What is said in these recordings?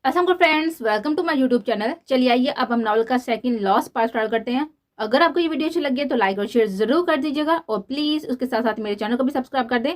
अस्सलाम friends, welcome to my YouTube channel. चलिए आइए अब हम नॉवल का सेकंड लॉस्ट पार्ट स्टार्ट करते हैं। अगर आपको ये वीडियो अच्छी लगी है तो लाइक और शेयर जरूर कर दीजिएगा और प्लीज उसके साथ साथ मेरे चैनल को भी सब्सक्राइब कर दें।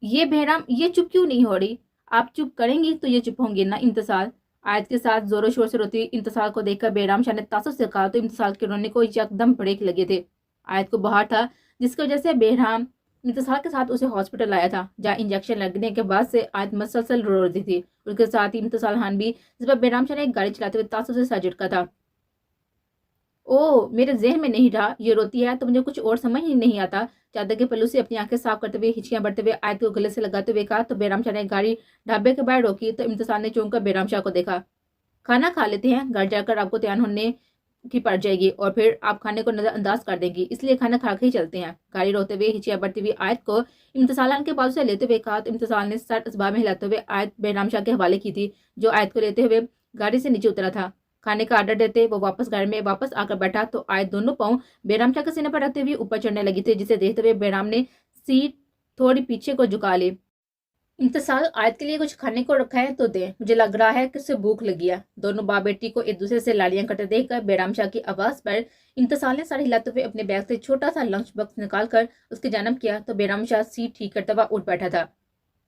ये बहराम ये चुप क्यों नहीं हो रही? आप चुप करेंगी तो ये चुप होंगे ना। इंतजार आयत के साथ जोरों शोर से रोती इंतजार को देखकर बेराम शाह ने तासुब से कहा तो इंतजार के रोने को एकदम ब्रेक लगे थे। आयत को बुखार था जिसकी वजह से बेराम इंतजार के साथ उसे हॉस्पिटल लाया था, जहाँ इंजेक्शन लगने के बाद से आयत मसलसल रो रही थी। उसके साथ ही इंतजार खान भी, जिस पर बेराम शाह ने एक गाड़ी चलाते हुए तासुब से सर झटका था। ओ मेरे जहन में नहीं रहा, ये रोती है तो मुझे कुछ और समझ ही नहीं आता। चादर के पल्लू से अपनी आंखें साफ करते हुए हिचकियां बढ़ते हुए आयत को गले से लगाते हुए कहा तो बेराम शाह ने गाड़ी ढाबे के बाहर रोकी तो इम्तिसाल ने चौंक कर बेराम शाह को देखा। खाना खा लेते हैं, घर जाकर आपको तैयार होने की पड़ जाएगी और फिर आप खाने को नजरअंदाज कर देंगी, इसलिए खाना खा के ही चलते हैं। गाड़ी रोते हुए हिचियां बढ़ती हुई आयत को इम्तिसाल के बाजू से लेते हुए कहा तो इम्तिसाल ने सर इस्बाब में हिलाते हुए आयत बेराम शाह के हवाले की थी, जो आयत को लेते हुए गाड़ी से नीचे उतरा था। खाने का ऑर्डर देते वो वापस घर में वापस आकर बैठा तो आयत दोनों पांव बेराम शाह के सीने पर रखते हुए ऊपर चढ़ने लगी थी, जिसे देखते हुए बेराम ने सीट थोड़ी पीछे को झुका ली। इंतजार आयत के लिए कुछ खाने को रखा है तो दे, मुझे लग रहा है कि उसे भूख लगी है। दोनों बाप बेटी को एक दूसरे से लालियां करते देखकर बेराम शाह की आवाज पर इंतजार ने सर हिलाते हुए अपने बैग से छोटा सा लंच बॉक्स निकालकर उसकी जानब किया तो बेराम शाह सीट ठीक करता हुआ उठ बैठा था।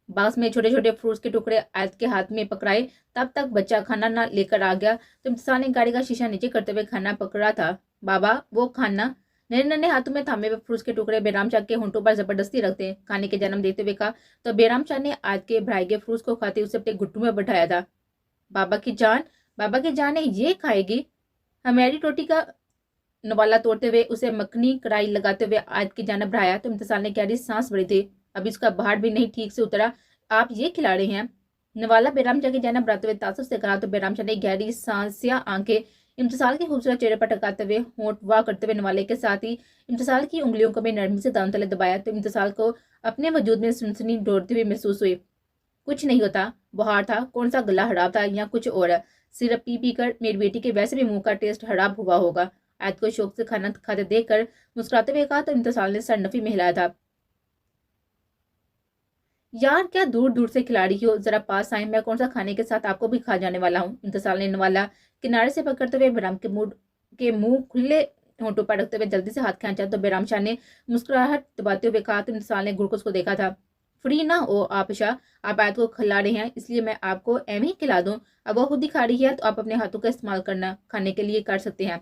बॉक्स में छोटे छोटे फ्रूट्स के टुकड़े आयत के हाथ में पकड़ाए, तब तक बच्चा खाना ना लेकर आ गया तो इंतजार ने गाड़ी का शीशा नीचे करते हुए खाना पकड़ा था। बाबा वो खाना नन्हे नन्हे हाथों में थामे हुए फ्रूट्स के टुकड़े बेराम शाह के होंठों पर जबरदस्ती रखते खाने के जन्म देते हुए कहा तो बेराम शाह ने आज के भराए गए फ्रूट्स को खाते उसे अपने घुट्टू में बैठाया था। बाबा की जान, बाबा की जान है ये खाएगी। हमारी रोटी का नवाला तोड़ते हुए उसे मखनी कढ़ाई लगाते हुए आयत की जानब बढ़ाया तो इम्तिसाल ने गहरी सांस भरी थी। अभी उसका बाहर भी नहीं ठीक से उतरा, आप ये खिला रहे हैं? नवाला बेराम शाह की जानब बढ़ाते हुए तासुब से कहा तो बेराम शाह ने गहरी सांसियां आंखें इम्तिसाल के खूबसूरत चेहरे पर टकाते हुए होंठ वाह करते हुए नवाले के साथ ही इम्तिसाल की उंगलियों को भी नरमी से दांत तले दबाया तो इम्तिसाल को अपने वजूद में सुनसनी दौड़ती हुई महसूस हुई। कुछ नहीं होता, बुखार था, कौन सा गला खराब था या कुछ और? सिरप पी पी कर मेरी बेटी के वैसे भी मुंह का टेस्ट खराब हुआ होगा। आयत को शौक से खाना खाते देखकर मुस्कुराते हुए कहा तो इंतजार ने सर नफी में हिलाया था। यार क्या दूर दूर से खिला रही हो, जरा पास आए, मैं कौन सा खाने के साथ आपको भी खा जाने वाला हूँ। इंतजार ने नवाला किनारे से पकड़ते हुए बेराम के मुंह खुले होंठों पर रखते हुए जल्दी से हाथ खींचा तो बेराम शाह ने मुस्कुराहट दबाते हुए कहा तो इंतजार ने गुड़कुस को देखा था। फ्री ना हो आप शाह, आप आयत को खिला रहे हैं इसलिए मैं आपको एम ही खिला दूं। अब वो खुद ही खा रही है तो आप अपने हाथों का इस्तेमाल करना खाने के लिए कर सकते हैं।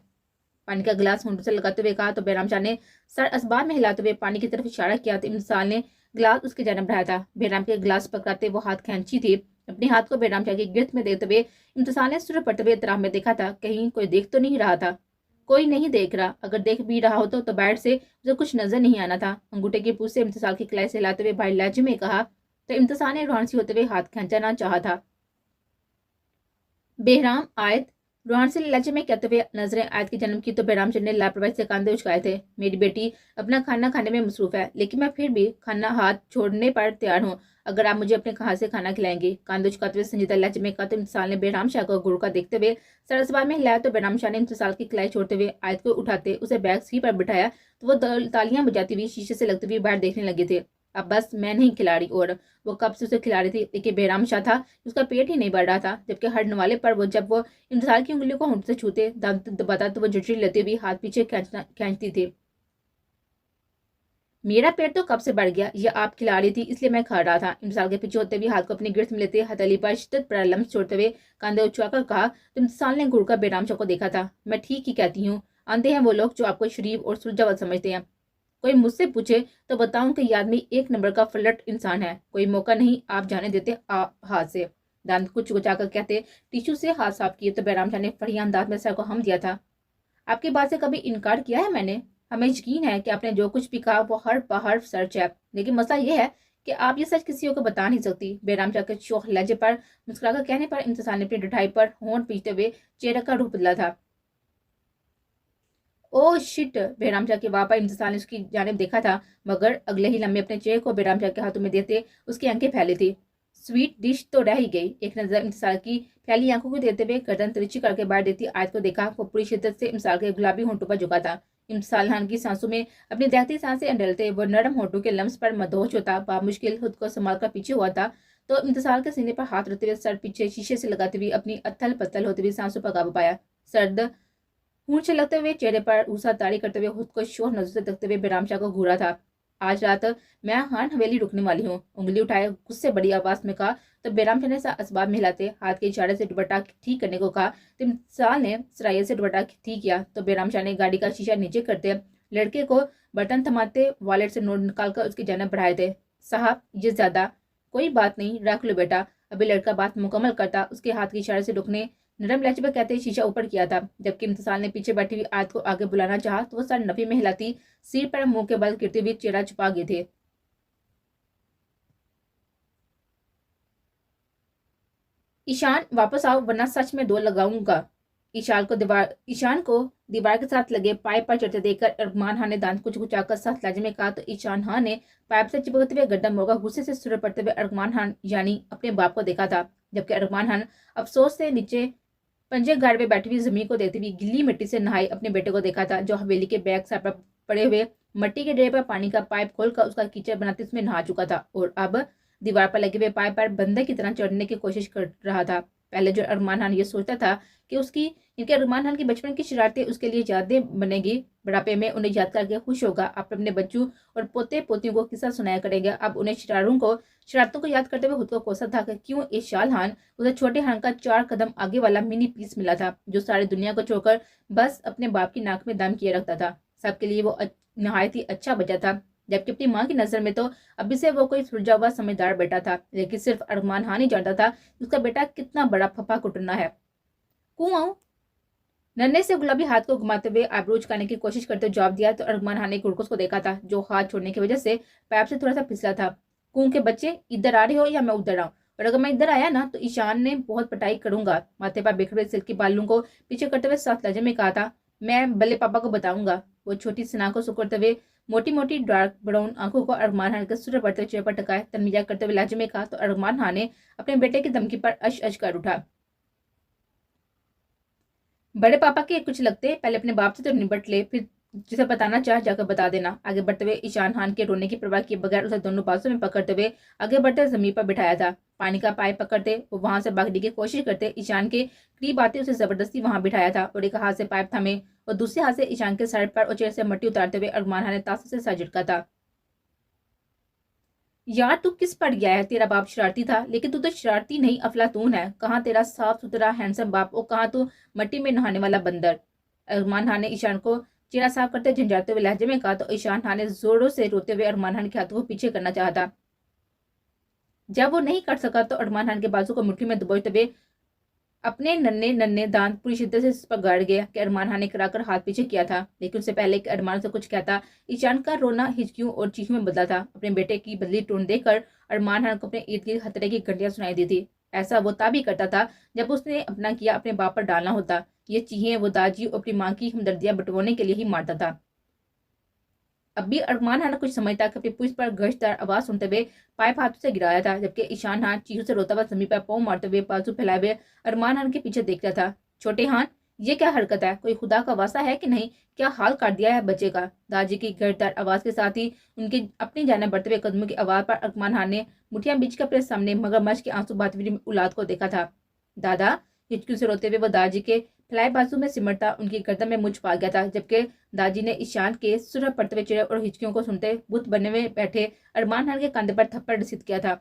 पानी का गिलास होंठ से लगाते हुए कहा तो बेराम शाह ने सर असबाब में हिलाते हुए पानी की तरफ इशारा किया तो इंसान ने गिलास उसके जानब बढ़ाया था। बेराम के गिलास पकड़ाते वो हाथ खींची थी, अपने हाथ को बेराम शाह की गिरफ्त में देते हुए इम्तिसाल ने सुर पड़ते हुए इतराम में देखा था, कहीं कोई देख तो नहीं रहा था। कोई नहीं देख रहा, अगर देख भी रहा हो तो बाहर से उसे कुछ नजर नहीं आना था। अंगूठे की पूछ से इम्तिसाल की कलाई से हिलाते हुए भाई लहजे में कहा तो इम्तिसाल ने रुहान सी होते हुए हाथ खींचना चाहा था। बेहराम आयत रुहान से लहजे में कहते हुए नजरें आयत के जन्म की तो बेहराम चंद ने लापरवाही से कंधे उचकाए थे। मेरी बेटी अपना खाना खाने में मसरूफ है, लेकिन मैं फिर भी खाना हाथ छोड़ने पर तैयार हूँ अगर आप मुझे अपने हाथ से खाना खिलाएंगे। कंधे उचकाते हुए संजीदा लहजे में कहा तो इम्तिसाल ने बेहराम शाह को गुड़ का देखते हुए सरसबार में हिलाया तो बेहराम शाह ने इम्तिसाल की खिलाई छोड़ते हुए आयत को उठाते उसे बैग ही पर बिठाया तो वो तालियां बजाती हुई शीशे से लगते हुए बाहर देखने लगे थे। अब बस मैं नहीं खिला रही, और वो कब से उसे खिला रही थी, लेकिन बेराम शाह था उसका पेट ही नहीं बढ़ रहा था। जबकि हर नवाले पर वो जब वो इंतजार की उंगलियों को होंठ से छूते दांत दबाता तो वो झुर्री लेते हुए हाथ पीछे खींचती थी। मेरा पेट तो कब से बढ़ गया, ये आप खिला रही थी इसलिए मैं खा रहा था। इंतजार के पीछे होते हुए हाथ को अपनी गिरफ्त में लेते हथेली पर शिद्दत पर लम्स छोड़ते हुए कंधे उछाकर कहा तो इंतजार ने गुड़ का बेराम शाह को देखा था। मैं ठीक ही कहती हूँ, अंधे हैं वो लोग जो आपको शरीफ और सुलझावा समझते हैं। कोई मुझसे पूछे तो बताऊं कि ये आदमी एक नंबर का फ्लर्ट इंसान है, कोई मौका नहीं आप जाने देते हाथ से। दांत को चुचाकर कहते टिश्यू से हाथ साफ किए तो बैराम शाह ने फड़िया अंदाज में सर को हम दिया था। आपकी बात से कभी इनकार किया है मैंने? हमें यकीन है कि आपने जो कुछ भी कहा वो हर बाहर सच है, लेकिन मसला यह है कि आप ये सच किसी को बता नहीं सकती। बेराम शाह के शोख लहजे पर मुस्कुराकर कहने पर इंतजार ने अपनी ढिठाई पर होंठ पीटते हुए चेहरे का रूप बदला था। ओ शिट, बेराम शाह के वापा इंतजार ने उसकी जानिब देखा था, मगर अगले ही लम्हे अपने चेहरे को बेराम शाह के हाथों में देते उसकी आंखें फैली थी। स्वीट डिश तो रह ही गई। एक नजर इंतजार की फैली आंखों को देते हुए गर्दन तिरछी करके बाहर देती आयत को देखा, वो पूरी शिद्दत से इंतजार के गुलाबी होंठों पर झुका था। इम्तिसाल खान की सांसों में अपनी दहती सांसें अंडलते वो नरम होठों के लम्स पर मदहोश होता बामुश्किल खुद को संभाल कर पीछे हुआ था। तो इम्तिसाल के सीने पर हाथ रखते हुए सर पीछे शीशे से लगाते हुए अपनी अथल पत्थल होती हुई सांसों पर काबू पाया। सर्द खून छलकते हुए चेहरे पर ऊसा तारी करते हुए खुद को शोर नजर से देखते हुए बैराम शाह को घूरा था। आज रात मैं खान हवेली रुकने वाली हूँ, उंगली उठाए गुस्से बड़ी आवाज में कहा। तो बैराम शाह ने असबाब में हिलाते हाथ के इशारे से दुपट्टा ठीक करने को कहा। तो इम्तिसाल ने सराय से दुपट्टा ठीक किया तो बैराम शाह ने गाड़ी का शीशा नीचे करते लड़के को बर्तन थमाते वॉलेट से नोट निकालकर उसकी जानब बढ़ाए थे। साहब ये ज्यादा। कोई बात नहीं, रख लो बेटा। अभी लड़का बात मुकम्मल करता उसके हाथ के इशारे से रुकने नरम लहजे पर कहते शीशा ऊपर किया था। जबकि इम्तिसाल ने पीछे बैठी हुई आयत को आगे बुलाना चाहा तो वो सर नफी में हिलाती सिर पर मुंह के बल गिरते हुए चेहरा छुपा गए थे। ईशान वापस आओ वरना सच में दो लगाऊंगा। ईशान को दीवार के साथ लगे पाइप पर चढ़ते देखकर अरमान खान ने दांत कुछ कुचाकर सख्त लहजे में कहा। तो ईशान खान ने पाइप से चिपकते हुए गर्दन मोड़कर गुस्से से सुर पड़ते हुए अरमान खान यानी अपने बाप को देखा था। जबकि अरमान खान अफसोस से नीचे पंजे गाड़ में बैठी हुई जमीन को देखती हुई गिल्ली मिट्टी से नहाए अपने बेटे को देखा था जो हवेली के बैक साइड पर पड़े हुए मिट्टी के ढेर पर पानी का पाइप खोलकर उसका कीचड़ बनाते उसमें नहा चुका था और अब दीवार पर लगे हुए पाइप पर बंदर की तरह चढ़ने की कोशिश कर रहा था। पहले जो अरमान खान ये सोचता था कि इनके अरमान खान की बचपन की शरारतें उसके लिए यादें बनेगी, बुढ़ापे में उन्हें याद करके खुश होगा, अपने बच्चों और पोते पोतियों को किस्सा सुनाया करेंगे। अब उन्हें शरारतों को याद करते हुए खुद को कोसा था कि क्यों इशाल खान उसे छोटे खान का 4 कदम आगे वाला मिनी पीस मिला था जो सारी दुनिया को छोड़कर बस अपने बाप की नाक में दम किए रखता था। सबके लिए वो नहायत ही अच्छा बचा था। जबकि अपनी माँ की नजर में तो अभी से वो कोई सुलझा हुआ समझदार बेटा था, लेकिन सिर्फ अरमान खान ही जानता था उसका बेटा कितना बड़ा फफा कुटना है। कुआं नन्हे से गुलाबी हाथ को घुमाते हुए आबरूज करने की कोशिश करते हुए जवाब दिया। तो अरमान खान ने गुड़कुस को देखा था जो हाथ छोड़ने की वजह से पैर से थोड़ा सा फिसला था। कुओं के बच्चे इधर आ रहे हो या मैं उधर आऊं, और अगर मैं इधर आया ना तो ईशान ने बहुत पिटाई करूंगा। माथे पर बिखरे सिल्की बालों को पीछे करते हुए साथ लहजे में कहा था। मैं बल्ले पापा को बताऊंगा। वो छोटी सना को सुकड़ते हुए मोटी मोटी डार्क ब्राउन आंखों को अरमान खान के सुर पड़ते चेहरे पर टकाए तनमीजा करते हुए लहजे में कहा। तो अरमान खान ने अपने बेटे की धमकी पर अश अश कर उठा। बड़े पापा के कुछ लगते पहले अपने बाप से तो निपट ले, फिर जिसे बताना चाह जाकर बता देना। आगे बढ़ते हुए ईशान खान के रोने की परवाह किए बगैर उसे दोनों बाजू में पकड़ते हुए आगे बढ़ते जमीन पर बिठाया था। पानी का पाइप पकड़ते वो वहां से भागने की कोशिश करते ईशान के करीब आते उसे जबरदस्ती वहां बिठाया था और एक हाथ से पाइप थमे और दूसरे हाथ से ईशान के सर पर और चेहरे से मट्टी उतारते हुए अरमान खान ने तासों से सर झटका था। यार तू किस पड़ गया है, तेरा बाप शरारती था लेकिन तू तो शरारती नहीं अफलातून है। कहाँ तेरा साफ सुथरा हैंडसम बाप और कहाँ तू मट्टी में नहाने वाला बंदर। अरमान खान ने ईशान को चेहरा साफ करते झंझाते हुए लहजे में कहा। तो ईशान खान ने जोरों से रोते हुए अरमान खान के हाथों को पीछे करना चाहा था। जब वो नहीं कर सका तो अरमान खान के बाजू को मुट्ठी में दबोचते हुए अपने नन्हे नन्हे दांत पूरी शिद्दत से इस पर गाड़ गया कि अरमान खान ने कराकर हाथ पीछे किया था। लेकिन उससे पहले कि अरमान से कुछ कहता ईशान का रोना हिचकियों और चीखों में बदला था। अपने बेटे की बदली टोन देखकर अरमान खान को अपने इर्द गिर्द खतरे की घंटियां सुनाई दी थी। ऐसा वो तभी करता था जब उसने अपना किया अपने बाप पर डालना होता। ये चीखें वो दाजी और अपनी माँ की हमदर्दियां बटवाने के लिए ही मारता था। अब भी अरमान खान कुछ समझता कि अपनी पूछ पर गश्तदार आवाज सुनते हुए पाइप हाथों से गिराया था। जबकि ईशान खान चीखों से रोता हुआ जमीन पर पाँव मारते हुए बाजू फैलाए हुए अरमान खान के पीछे देखता था। छोटे खान ये क्या हरकत है, कोई खुदा का वास्ता है कि नहीं, क्या हाल काट दिया है बच्चे का। दादी की गड़दार आवाज के साथ ही उनकी अपनी जाने बढ़ते हुए कदमों की आवाज पर अरमान खान ने मुठियां बीच कर अपने सामने मगरमच्छ के आंसू बहाती हुई औलाद को देखा था। दादा हिचकियों से रोते हुए वो दादी के फैलाए बाजू में सिमटता उनकी गर्दन में मुझ पा गया था। जबकि दादी ने ईशान के सुरह पड़ते हुए चेहरे और हिचकियों को सुनते बुत बनने में बैठे अरमान खान के कंधे पर थप्पड़ रसीद किया था।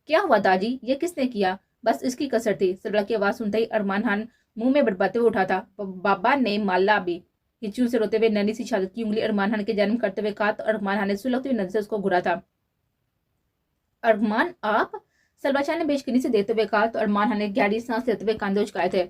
क्या हुआ दादी, ये किसने किया, बस इसकी कसर थी। सरला की आवाज सुनते ही अरमान खान मुंह में बड़बाते हुए उठा था। बाबा ने माला भी हिचकियों से रोते हुए नन्ही सी शादी की उंगली अरमान खान के जन्म करते हुए कहा। तो अरमान खान ने सुलगती हुई नजर से उसको घुरा था। अरमान आप, सलवाशाह ने बेशकीनी से देते हुए कहा। तो अरमान खान ने गहरी सांस लेते हुए कंधे उचकाए थे।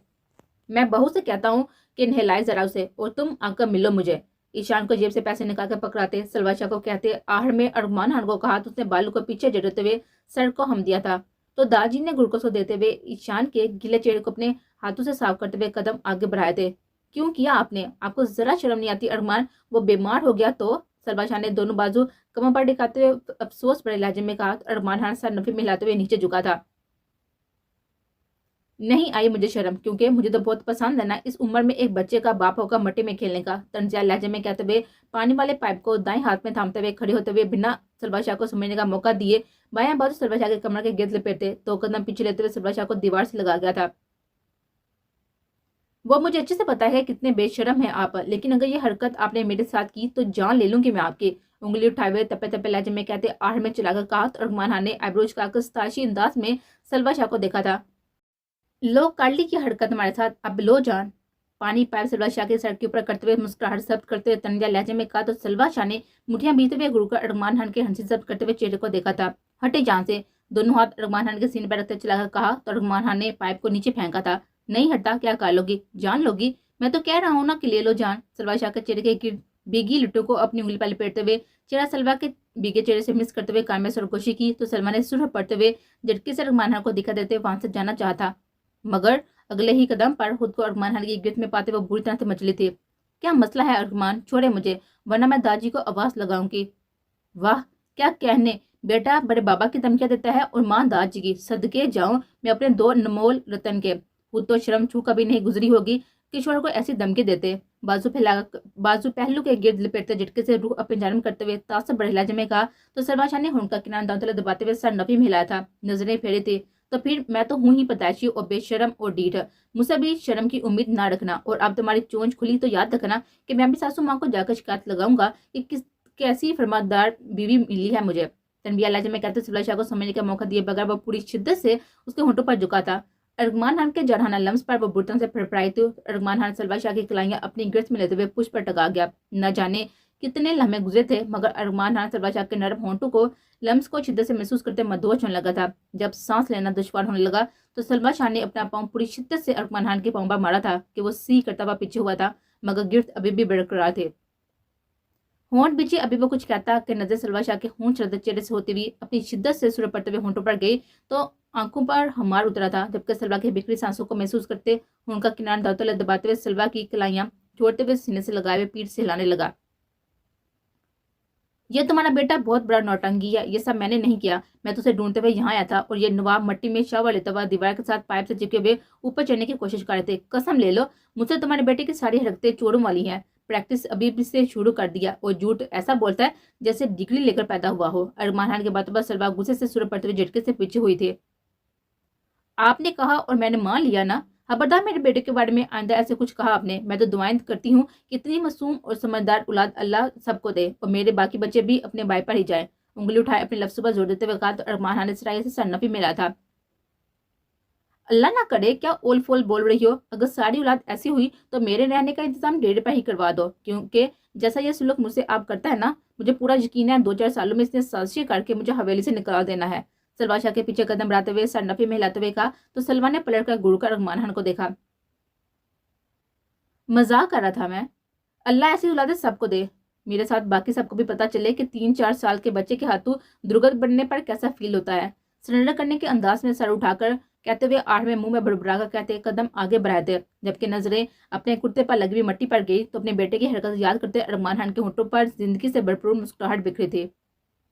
मैं बहू से कहता हूँ कि नहलाए जरा उसे और तुम आकर मिलो मुझे। ईशान को जेब से पैसे निकाल कर पकड़ाते सलवाशाह को कहते आहड़ में अरमान खान को कहा। तो उसने बालू को पीछे जड़ते हुए सर को हम दिया था। तो दादी ने गुड़कोस को देते हुए ईशान के गीले चेहरे को अपने हाथों से साफ करते हुए कदम आगे बढ़ाए थे। क्यों किया आपने, आपको जरा शर्म नहीं आती अरमान, वो बीमार हो गया तो। सलवाशाह ने दोनों बाजू कमर पर दिखाते हुए अफसोस बड़े लहजे में कहा। तो अरमान खान सर नफी में हिलाते हुए नीचे झुका था। नहीं आई मुझे शर्म, क्योंकि मुझे तो बहुत पसंद है ना इस उम्र में एक बच्चे का बाप होकर मट्टी में खेलने का। तंजिया लहजे में कहते हुए पानी वाले पाइप को दाएं हाथ में थामते हुए खड़े होते हुए बिना सलवा शाह को समझने का मौका दिए बायां बाजू सलवा शाह के कमर के गिर्द लपेटे 2 कदम पीछे लेते हुए सलवा शाह को दीवार से लगा गया था। वो मुझे अच्छे से पता है कितने बेशरम है आप, लेकिन अगर ये हरकत आपने मेरे साथ की तो जान ले लूंगी मैं आपकी। उंगली उठाए हुए तपे तपे लहजे में कहते आहड़ में चलाकर कहा तो अरमान खान ने आईब्रोज का ताशी अंदाज में सलवा शाह को देखा था। लो कर ली की हरकत हमारे साथ, अब लो जान। पानी पाइप सलवा शाह के सर के ऊपर करते हुए मुस्कुराहट जब्त करते हुए तंजिया लहजे में कहा तो सलवा शाह ने मुठियां बीते हुए गुरुकर अरमान खान के हंसी जब्त करते हुए चेहरे को देखा था। हटे जान से। दोनों हाथ अरमान खान के सीने पर रखते चलाकर कहा तो अरमान खान ने पाइप को नीचे फेंका था। नहीं हटता क्या कर लोगी, जान लोगी? मैं तो कह रहा हूँ ना कि ले लो जान। सलवा शाह के चेहरे के भीगी लुटों को अपनी उंगली पर लपेटते हुए चेहरा सलवा के भीगे चेहरे से मिस करते हुए कान में सरगोशी की तो सलमा ने सुर पड़ते हुए झटके से अरमान खान को दिखा देते वहां से जाना चाहता, मगर अगले ही कदम पर खुद को अरमान खान की गिरफ्त में पाते वो बुरी तरह से मचली थी। क्या मसला है अरमान, छोड़े मुझे वरना मैं दादी को आवाज लगाऊंगी। वाह क्या कहने, बेटा बड़े बाबा की धमकियां देता है और मां दादी की। सदके जाऊं मैं अपने 2 अनमोल रतन के। खुद तो शर्म छू कभी नहीं गुजरी होगी, किशोर को ऐसी धमकी देते। बाजू पहलू के गिर्द लपेटते झटके से रूह अपनी जानब करते हुए तासब बड़े लहजे में कहा तो सलमान शाह ने हुनका किनारा दांतों तले दबाते हुए सर नफी में हिलाया था, नजरें फेरी थी। तो फिर मैं तो हूं ही पैदाइशी और बेशरम और डीठ, मुझसे भी शर्म की उम्मीद ना रखना। और अब तुम्हारी चोंच खुली तो याद रखना कि मैं भी सासू माँ को जाकर शिकायत लगाऊंगा कि किस कैसी फरमादार बीवी मिली है मुझे। तनबिया लहजे में कहते सलमान शाह को समझने का मौका दिए बगैर वो पूरी शिद्दत से उसके होंठों पर झुका था। अरमान खान के जरहाना लम्स पर वो बुर्तन से फड़फड़ाई थी। अरमान खान सलवा शाह की कलाइयां अपनी गिरफ्त में लेते हुए पुष्प पर टका गया। न जाने कितने लम्हे गुजरे थे, मगर अरमान खान सलवा शाह के नरम होंठों को लम्स को शिद्दत से महसूस करते मदहोश होने लगा था। जब सांस लेना दुश्वार होने लगा तो सलवा शाह ने अपना पांव पूरी शिद्दत से अरमान खान के पांव पर मारा था कि वो सी करता हुआ पीछे हुआ था, मगर गिरफ्त अभी भी बरकरार थे। होंठ बीचे अभी वो कुछ कहता कि नजर सलवा शाह के होंठ शरद चेहरे से होती हुई अपनी शिद्दत से सुर पड़ते हुए होंठों पर गई तो आंखों पर हमार उतरा था, जबकि सलवा की बिखरी सांसों को महसूस करते उनका किनारा दांतों तले दबाते हुए सलवा की कलाइयां छोड़ते हुए सीने से लगाए हुए पीठ से हिलाने लगा। ये तुम्हारा बेटा बहुत बड़ा नौटंकी है, ये सब मैंने नहीं किया। मैं तो उसे ढूंढते हुए यहाँ आया था और ये नवाब मट्टी में शव लेता हुआ दीवार के साथ पाइप से चिपके हुए ऊपर चढ़ने की कोशिश कर रहे थे। कसम ले लो मुझसे तुम्हारे बेटे की सारी हरकतें चोरों वाली हैं। प्रैक्टिस अभी भी से शुरू कर दिया और झूठ ऐसा बोलता है जैसे डिग्री लेकर पैदा हुआ हो। अरमान खान के बातों पर सलवा गुस्से से सुर पड़ते हुए झटके से पीछे हुई थी। आपने कहा और मैंने मान लिया ना। खबरदार मेरे बेटे के बारे में आइंदा ऐसे कुछ कहा आपने। मैं तो दुआएं करती हूँ कि इतनी मासूम और समझदार औलाद अल्लाह सबको दे और मेरे बाकी बच्चे भी अपने भाई पर ही जाए। उंगली उठाए अपने लफ्ज़ों पर जोर देते हुए कहा तो अरमान खान ने सराय से सन्नफी मिला था। अल्लाह ना करे क्या ओल फोल बोल रही हो। अगर सारी औलाद ऐसी हुई तो मेरे रहने का इंतजाम डेरे पर ही करवा दो, क्योंकि जैसा ये सुलूक मुझसे आप करता है ना, मुझे पूरा यकीन है 2-4 सालों में इसने साजिश करके मुझे हवेली से निकाल देना है। सलवा शाह के पीछे कदम बढ़ाते हुए सर नफी में हिलाते हुए कहा तो सलवा ने पलट कर गुरु का अरमान खान को देखा। मजाक कर रहा था मैं। अल्लाह ऐसी औलादे सबको दे। मेरे साथ बाकी सबको भी पता चले कि 3-4 साल के बच्चे के हाथों दुर्गत बनने पर कैसा फील होता है। सरेंडर करने के अंदाज में सर उठाकर कहते हुए आड़ में मुंह में बड़बड़ा कर कहते कदम आगे बढ़ाए थे, जबकि नजरें अपने कुर्ते पर लगी हुई मट्टी पर गई तो अपने बेटे की हरकत याद करते अरमान खान के होंठों पर जिंदगी से भरपूर मुस्कुराहट बिखरी थी।